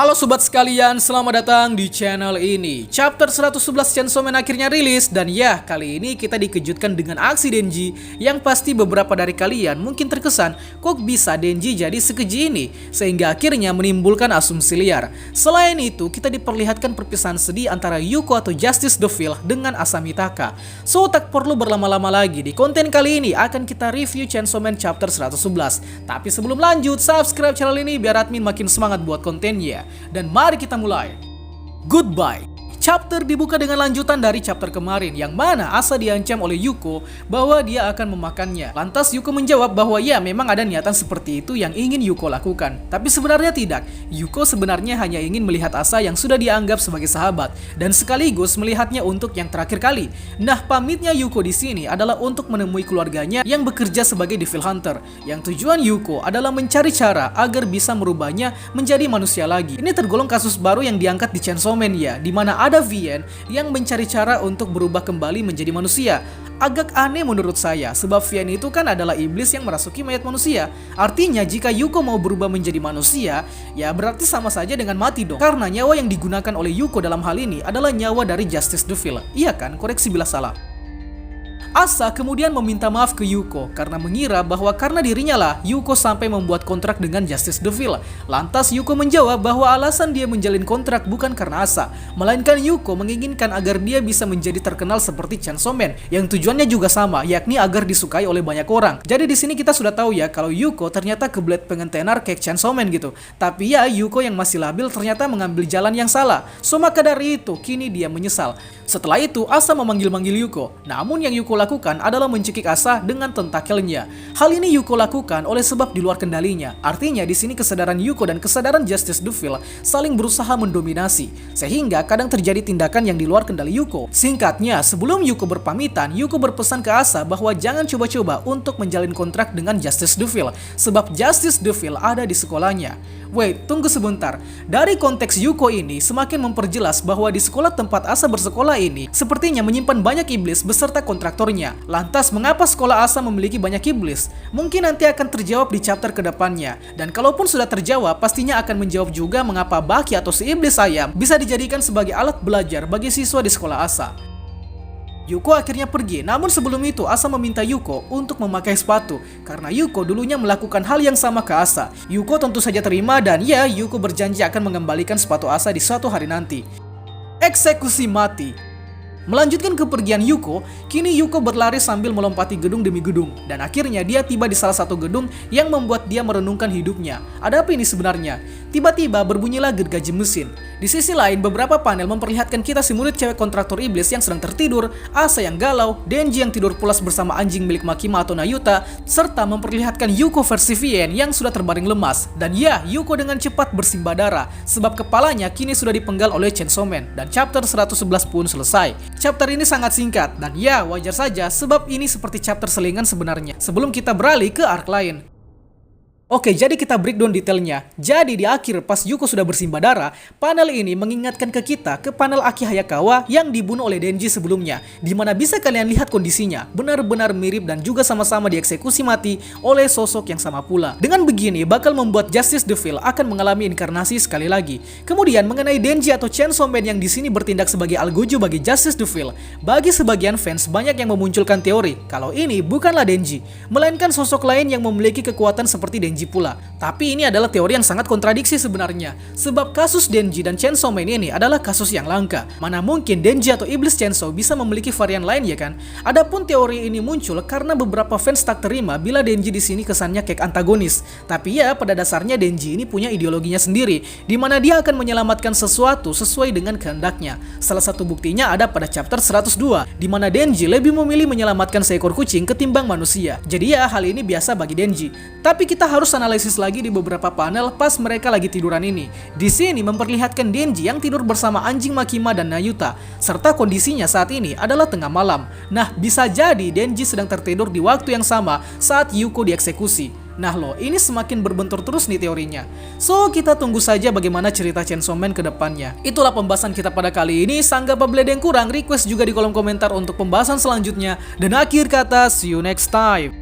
Halo sobat sekalian, selamat datang di channel ini. Chapter 111 Chainsaw Man akhirnya rilis, dan ya, kali ini kita dikejutkan dengan aksi Denji yang pasti beberapa dari kalian mungkin terkesan, kok bisa Denji jadi sekeji ini, sehingga akhirnya menimbulkan asumsi liar. Selain itu, kita diperlihatkan perpisahan sedih antara Yuko atau Justice Devil dengan Asamitaka. So, tak perlu berlama-lama lagi, di konten kali ini akan kita review Chainsaw Man chapter 111. Tapi sebelum lanjut, subscribe channel ini biar admin makin semangat buat kontennya. Dan mari kita mulai. Goodbye. Chapter dibuka dengan lanjutan dari chapter kemarin, yang mana Asa diancam oleh Yuko bahwa dia akan memakannya. Lantas Yuko menjawab bahwa ya, memang ada niatan seperti itu yang ingin Yuko lakukan. Tapi sebenarnya tidak. Yuko sebenarnya hanya ingin melihat Asa yang sudah dianggap sebagai sahabat, dan sekaligus melihatnya untuk yang terakhir kali. Nah, pamitnya Yuko di sini adalah untuk menemui keluarganya yang bekerja sebagai Devil Hunter. Yang tujuan Yuko adalah mencari cara agar bisa merubahnya menjadi manusia lagi. Ini tergolong kasus baru yang diangkat di Chainsaw Man ya, di mana ada Vien yang mencari cara untuk berubah kembali menjadi manusia. Agak aneh menurut saya, sebab Vien itu kan adalah iblis yang merasuki mayat manusia. Artinya jika Yuko mau berubah menjadi manusia, ya berarti sama saja dengan mati dong. Karena nyawa yang digunakan oleh Yuko dalam hal ini adalah nyawa dari Justice Devil. Iya kan? Koreksi bila salah. Asa kemudian meminta maaf ke Yuko karena mengira bahwa karena dirinya lah Yuko sampai membuat kontrak dengan Justice Devil. Lantas Yuko menjawab bahwa alasan dia menjalin kontrak bukan karena Asa, melainkan Yuko menginginkan agar dia bisa menjadi terkenal seperti Chainsaw Man, yang tujuannya juga sama, yakni agar disukai oleh banyak orang. Jadi di sini kita sudah tahu ya kalau Yuko ternyata kebelet pengen tenar kayak Chainsaw Man gitu. Tapi ya, Yuko yang masih labil ternyata mengambil jalan yang salah. So maka dari itu kini dia menyesal. Setelah itu Asa memanggil-manggil Yuko. Namun yang Yuko lakukan adalah mencekik Asa dengan tentakelnya. Hal ini Yuko lakukan oleh sebab di luar kendalinya. Artinya di sini kesadaran Yuko dan kesadaran Justice Devil saling berusaha mendominasi, sehingga kadang terjadi tindakan yang di luar kendali Yuko. Singkatnya, sebelum Yuko berpamitan, Yuko berpesan ke Asa bahwa jangan coba-coba untuk menjalin kontrak dengan Justice Devil, sebab Justice Devil ada di sekolahnya. Wait, tunggu sebentar. Dari konteks Yuko ini semakin memperjelas bahwa di sekolah tempat Asa bersekolah ini sepertinya menyimpan banyak iblis beserta kontraktornya. Lantas mengapa sekolah Asa memiliki banyak iblis? Mungkin nanti akan terjawab di chapter kedepannya. Dan kalaupun sudah terjawab, pastinya akan menjawab juga mengapa Baki atau si iblis ayam bisa dijadikan sebagai alat belajar bagi siswa di sekolah Asa. Yuko akhirnya pergi, namun sebelum itu Asa meminta Yuko untuk memakai sepatu karena Yuko dulunya melakukan hal yang sama ke Asa. Yuko tentu saja terima, dan ya, Yuko berjanji akan mengembalikan sepatu Asa di suatu hari nanti. Eksekusi mati. Melanjutkan kepergian Yuko, kini Yuko berlari sambil melompati gedung demi gedung, dan akhirnya dia tiba di salah satu gedung yang membuat dia merenungkan hidupnya. Ada apa ini sebenarnya? Tiba-tiba berbunyilah gergaji mesin. Di sisi lain, beberapa panel memperlihatkan kita si murid cewek kontraktor iblis yang sedang tertidur, Asa yang galau, Denji yang tidur pulas bersama anjing milik Makima atau Nayuta, serta memperlihatkan Yuko versi Vien yang sudah terbaring lemas. Dan ya, Yuko dengan cepat bersimbah darah, sebab kepalanya kini sudah dipenggal oleh Chainsaw Man, dan chapter 111 pun selesai. Chapter ini sangat singkat, dan ya, wajar saja sebab ini seperti chapter selingan sebenarnya. Sebelum kita beralih ke arc lain. Oke, jadi kita breakdown detailnya. Jadi di akhir pas Yuko sudah bersimbah darah, panel ini mengingatkan ke kita ke panel Aki Hayakawa yang dibunuh oleh Denji sebelumnya, dimana bisa kalian lihat kondisinya benar-benar mirip dan juga sama-sama dieksekusi mati oleh sosok yang sama pula. Dengan begini bakal membuat Justice Devil akan mengalami inkarnasi sekali lagi. Kemudian mengenai Denji atau Chainsaw Man yang di sini bertindak sebagai algojo bagi Justice Devil, bagi sebagian fans banyak yang memunculkan teori kalau ini bukanlah Denji, melainkan sosok lain yang memiliki kekuatan seperti Denji pula. Tapi ini adalah teori yang sangat kontradiksi sebenarnya, sebab kasus Denji dan Chainsaw Man ini adalah kasus yang langka. Mana mungkin Denji atau iblis Chainsaw bisa memiliki varian lain, ya kan? Adapun teori ini muncul karena beberapa fans tak terima bila Denji di sini kesannya kayak antagonis. Tapi ya, pada dasarnya Denji ini punya ideologinya sendiri, di mana dia akan menyelamatkan sesuatu sesuai dengan kehendaknya. Salah satu buktinya ada pada chapter 102, di mana Denji lebih memilih menyelamatkan seekor kucing ketimbang manusia. Jadi ya, hal ini biasa bagi Denji. Tapi kita harus analisis lagi di beberapa panel pas mereka lagi tiduran ini. Di sini memperlihatkan Denji yang tidur bersama anjing Makima dan Nayuta, serta kondisinya saat ini adalah tengah malam. Nah, bisa jadi Denji sedang tertidur di waktu yang sama saat Yuko dieksekusi. Nah loh, ini semakin berbentur terus nih teorinya. So, kita tunggu saja bagaimana cerita Chainsaw Man ke depannya. Itulah pembahasan kita pada kali ini. Sangga apabila ada yang kurang, request juga di kolom komentar untuk pembahasan selanjutnya. Dan akhir kata, see you next time.